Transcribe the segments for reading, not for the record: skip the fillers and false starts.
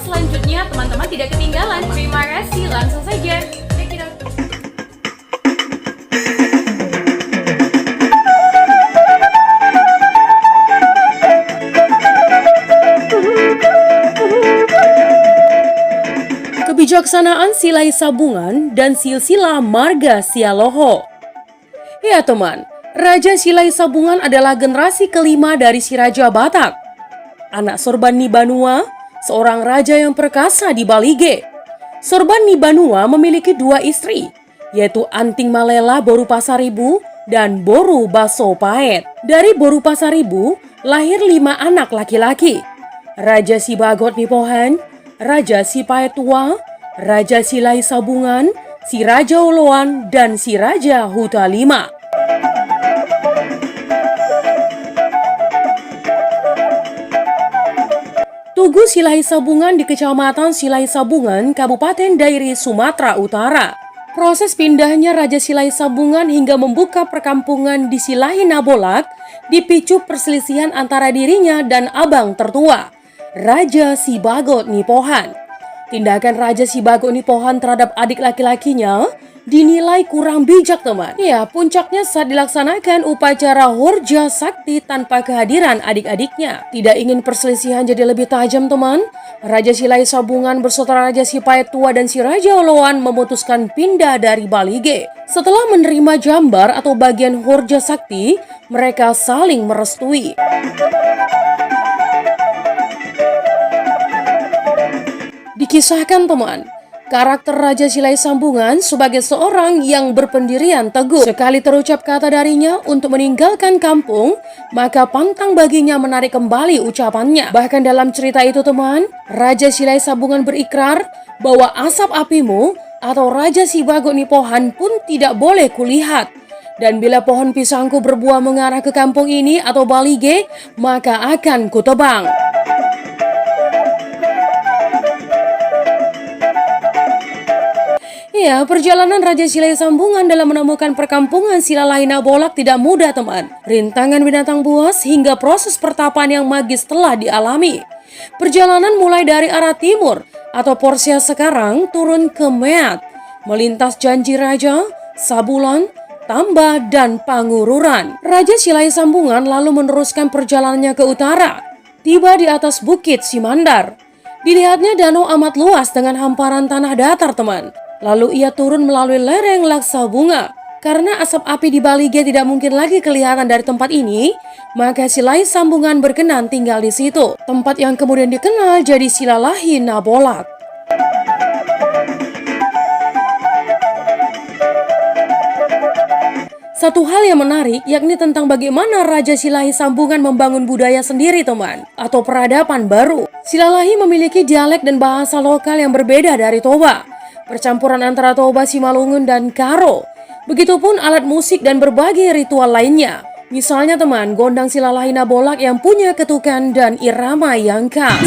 selanjutnya teman-teman tidak ketinggalan. Terima kasih, langsung saja. Check it out. Kebijaksanaan Silai Sabungan dan silsilah Marga Sialoho. Ya teman, Raja Silai Sabungan adalah generasi kelima dari si Raja Batak. Anak Sorban Nibanua, seorang raja yang perkasa di Balige. Sorban Nibanua memiliki dua istri, yaitu Anting Malela Boru Pasaribu dan Boru Baso Paet. Dari Boru Pasaribu lahir 5 anak laki-laki. Raja Sibagot Nipohan, Raja Si Paet Tua, Raja Silai Sabungan, si Raja Oloan, dan si Raja Huta Lima. Tugu Silai Sabungan di Kecamatan Silai Sabungan, Kabupaten Dairi, Sumatera Utara. Proses pindahnya Raja Silai Sabungan hingga membuka perkampungan di Silai Nabolak dipicu perselisihan antara dirinya dan abang tertua, Raja Sibagot Nipohan. Tindakan Raja Sibagot Nipohan terhadap adik laki-lakinya dinilai kurang bijak teman. Ya, puncaknya saat dilaksanakan upacara Horja Sakti tanpa kehadiran adik-adiknya. Tidak ingin perselisihan jadi lebih tajam teman, Raja Silai Sabungan berserta Raja Si Paet Tua dan si Raja Oloan memutuskan pindah dari Balige. Setelah menerima jambar atau bagian Horja Sakti, mereka saling merestui. Dikisahkan teman, karakter Raja Silai Sabungan sebagai seorang yang berpendirian teguh. Sekali terucap kata darinya untuk meninggalkan kampung, maka pantang baginya menarik kembali ucapannya. Bahkan dalam cerita itu teman, Raja Silai Sabungan berikrar bahwa asap apimu atau Raja Sibagot Nipohan pun tidak boleh kulihat. Dan bila pohon pisangku berbuah mengarah ke kampung ini atau Balige, maka akan kutebang. Ya, perjalanan Raja Silai Sabungan dalam menemukan perkampungan Silai Nabolak tidak mudah teman. Rintangan binatang buas hingga proses pertapaan yang magis telah dialami. Perjalanan mulai dari arah timur atau Porsia sekarang turun ke Meat, melintas Janji Raja, Sabulan, Tamba, dan Pangururan. Raja Silai Sabungan lalu meneruskan perjalanannya ke utara, tiba di atas Bukit Simandar. Dilihatnya danau amat luas dengan hamparan tanah datar teman. Lalu ia turun melalui lereng Laksa Bunga. Karena asap api di Balige tidak mungkin lagi kelihatan dari tempat ini, maka Silai Sabungan berkenan tinggal di situ. Tempat yang kemudian dikenal jadi Silalahi Nabolak. Satu hal yang menarik yakni tentang bagaimana Raja Silai Sabungan membangun budaya sendiri teman, atau peradaban baru. Silalahi memiliki dialek dan bahasa lokal yang berbeda dari Toba. Percampuran antara Toba, Simalungun, dan Karo. Begitupun alat musik dan berbagai ritual lainnya. Misalnya teman, gondang Silalahi Nabolak yang punya ketukan dan irama yang khas.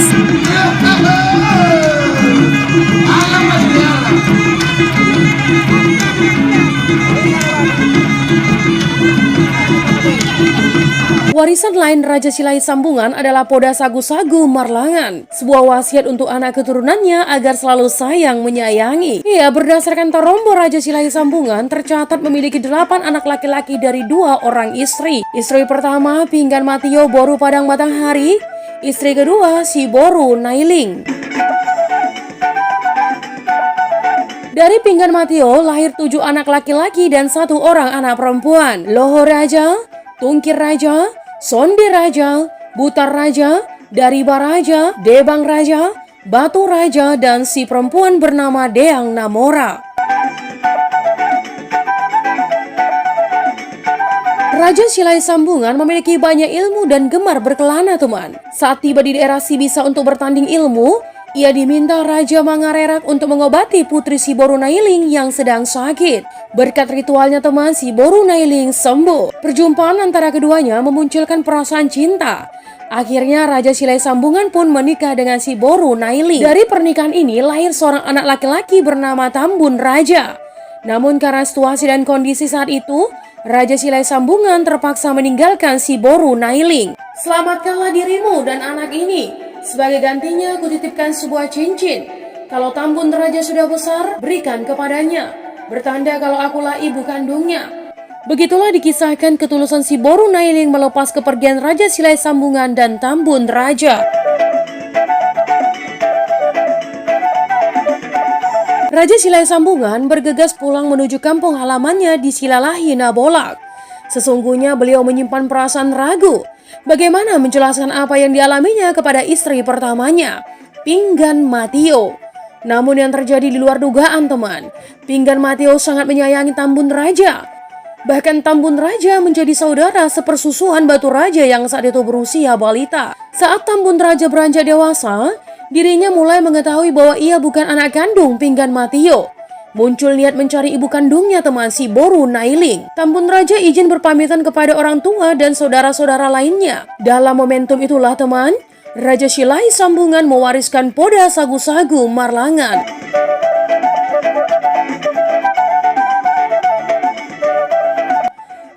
Warisan lain Raja Silai Sabungan adalah Poda Sagu-Sagu Marlangan, sebuah wasiat untuk anak keturunannya agar selalu sayang menyayangi. Ya, berdasarkan Tarombo Raja Silai Sabungan tercatat memiliki 8 anak laki-laki dari 2 orang istri. Istri pertama Pinggan Matio Boru Padang Batanghari, istri kedua si Boru Nailing. Dari Pinggan Matio lahir 7 anak laki-laki dan 1 orang anak perempuan. Loho Raja, Tungkir Raja, Sonde Raja, Butar Raja, Dariba Raja, Debang Raja, Batu Raja, dan si perempuan bernama Deang Namora. Raja Silai Sabungan memiliki banyak ilmu dan gemar berkelana teman. Saat tiba di daerah Sibisa untuk bertanding ilmu, ia diminta Raja Mangarerak untuk mengobati putri si Boru Nailing yang sedang sakit. Berkat ritualnya teman, si Boru Nailing sembuh. Perjumpaan antara keduanya memunculkan perasaan cinta. Akhirnya Raja Silai Sabungan pun menikah dengan si Boru Nailing. Dari pernikahan ini lahir seorang anak laki-laki bernama Tambun Raja. Namun karena situasi dan kondisi saat itu, Raja Silai Sabungan terpaksa meninggalkan si Boru Nailing. Selamatkanlah dirimu dan anak ini. Sebagai gantinya kutitipkan sebuah cincin. Kalau Tambun Raja sudah besar, berikan kepadanya. Bertanda kalau akulah ibu kandungnya. Begitulah dikisahkan ketulusan si Boru Nailing melepas kepergian Raja Silai Sambungan dan Tambun Raja. Raja Silai Sambungan bergegas pulang menuju kampung halamannya di Silalahi Nabolak. Sesungguhnya beliau menyimpan perasaan ragu bagaimana menjelaskan apa yang dialaminya kepada istri pertamanya, Pinggan Matio. Namun yang terjadi di luar dugaan, teman. Pinggan Matio sangat menyayangi Tambun Raja. Bahkan Tambun Raja menjadi saudara sepersusuan Batu Raja yang saat itu berusia balita. Saat Tambun Raja beranjak dewasa, dirinya mulai mengetahui bahwa ia bukan anak kandung Pinggan Matio. Muncul niat mencari ibu kandungnya, teman, si Boru Nailing. Tambun Raja izin berpamitan kepada orang tua dan saudara-saudara lainnya. Dalam momentum itulah, teman, Raja Silai Sambungan mewariskan Poda Sagu-Sagu Marlangan.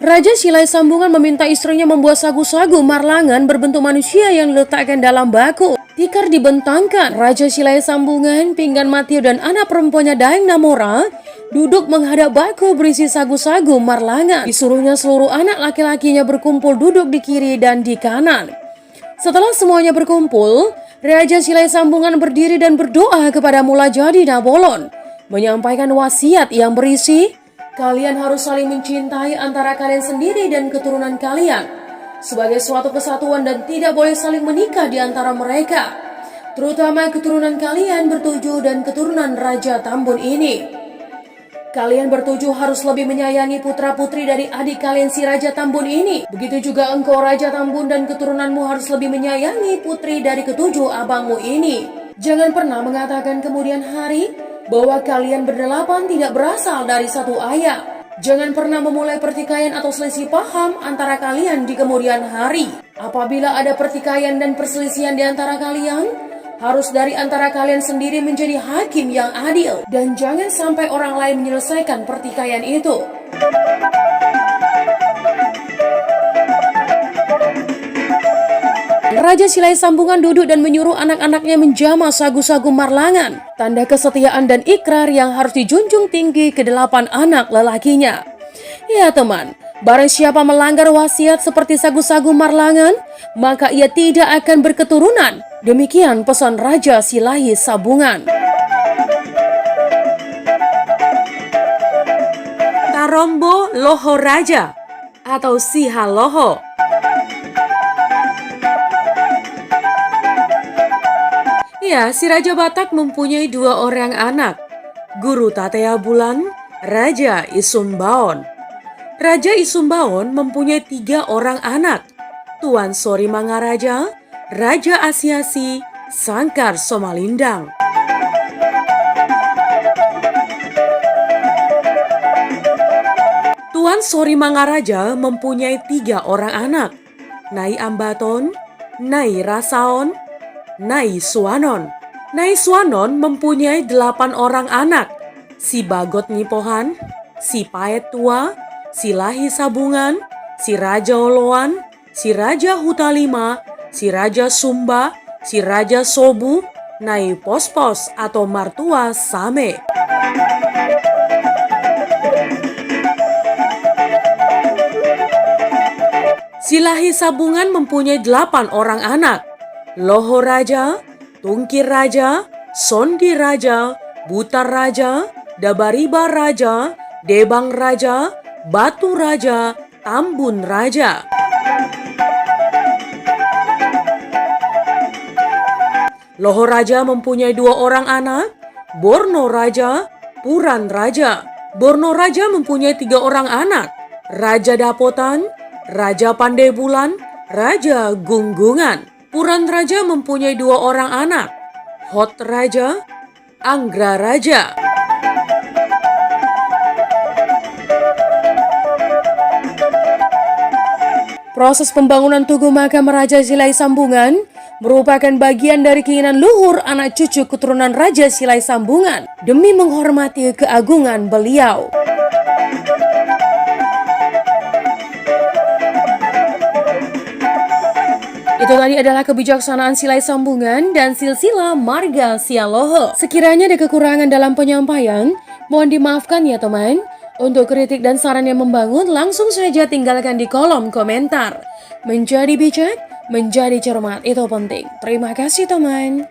Raja Silai Sambungan meminta istrinya membuat sagu-sagu marlangan berbentuk manusia yang diletakkan dalam baku. Tikar dibentangkan, Raja Silai Sambungan, Pinggan Matio dan anak perempuannya Daeng Namora duduk menghadap baku berisi sagu-sagu marlangan. Disuruhnya seluruh anak laki-lakinya berkumpul duduk di kiri dan di kanan. Setelah semuanya berkumpul, Raja Silai Sambungan berdiri dan berdoa kepada Mula Jadi Nabolon, menyampaikan wasiat yang berisi, kalian harus saling mencintai antara kalian sendiri dan keturunan kalian sebagai suatu kesatuan dan tidak boleh saling menikah di antara mereka, terutama keturunan kalian bertujuh dan keturunan Raja Tambun ini. Kalian bertujuh harus lebih menyayangi putra-putri dari adik kalian si Raja Tambun ini. Begitu juga engkau Raja Tambun dan keturunanmu harus lebih menyayangi putri dari ketujuh abangmu ini. Jangan pernah mengatakan kemudian hari bahwa kalian berdelapan tidak berasal dari satu ayah. Jangan pernah memulai pertikaian atau selisih paham antara kalian di kemudian hari. Apabila ada pertikaian dan perselisihan di antara kalian, harus dari antara kalian sendiri menjadi hakim yang adil. Dan jangan sampai orang lain menyelesaikan pertikaian itu. Raja Silai Sambungan duduk dan menyuruh anak-anaknya menjamah sagu-sagu marlangan, tanda kesetiaan dan ikrar yang harus dijunjung tinggi ke 8 anak lelakinya. Ya teman, barang siapa melanggar wasiat seperti sagu-sagu marlangan, maka ia tidak akan berketurunan. Demikian pesan Raja Silai Sambungan. Tarombo Loho Raja atau Sihaloho. Ya, si Raja Batak mempunyai 2 orang anak, Guru Tatea Bulan, Raja Isumbaon. Raja Isumbaon mempunyai 3 orang anak, Tuan Sori Mangaraja, Raja Asiasi, Sangkar Somalindang. Tuan Sori Mangaraja mempunyai 3 orang anak, Nai Ambaton, Nai Rasaon, Nai Suanon. Nai Suanon mempunyai 8 orang anak, si Bagot Nyipohan, si Paet Tua, si Lahi Sabungan, si Raja Oloan, si Raja Hutalima, si Raja Sumba, si Raja Sobu, Nai Pospos atau Martua Same. Si Lahi Sabungan mempunyai 8 orang anak, Loho Raja, Tungkir Raja, Sondi Raja, Butar Raja, Dabariba Raja, Debang Raja, Batu Raja, Tambun Raja. Loho Raja mempunyai 2 orang anak, Borno Raja, Puran Raja. Borno Raja mempunyai 3 orang anak, Raja Dapotan, Raja Pandai Bulan, Raja Gunggungan. Puran Raja mempunyai 2 orang anak, Hot Raja, Anggra Raja. Proses pembangunan Tugu Makam Raja Silai Sambungan merupakan bagian dari keinginan luhur anak cucu keturunan Raja Silai Sambungan demi menghormati keagungan beliau. Itu tadi adalah kebijaksanaan Silai Sambungan dan silsilah Marga Sialoho. Sekiranya ada kekurangan dalam penyampaian, mohon dimaafkan ya teman. Untuk kritik dan saran yang membangun, langsung saja tinggalkan di kolom komentar. Menjadi bijak, menjadi cermat, itu penting. Terima kasih teman.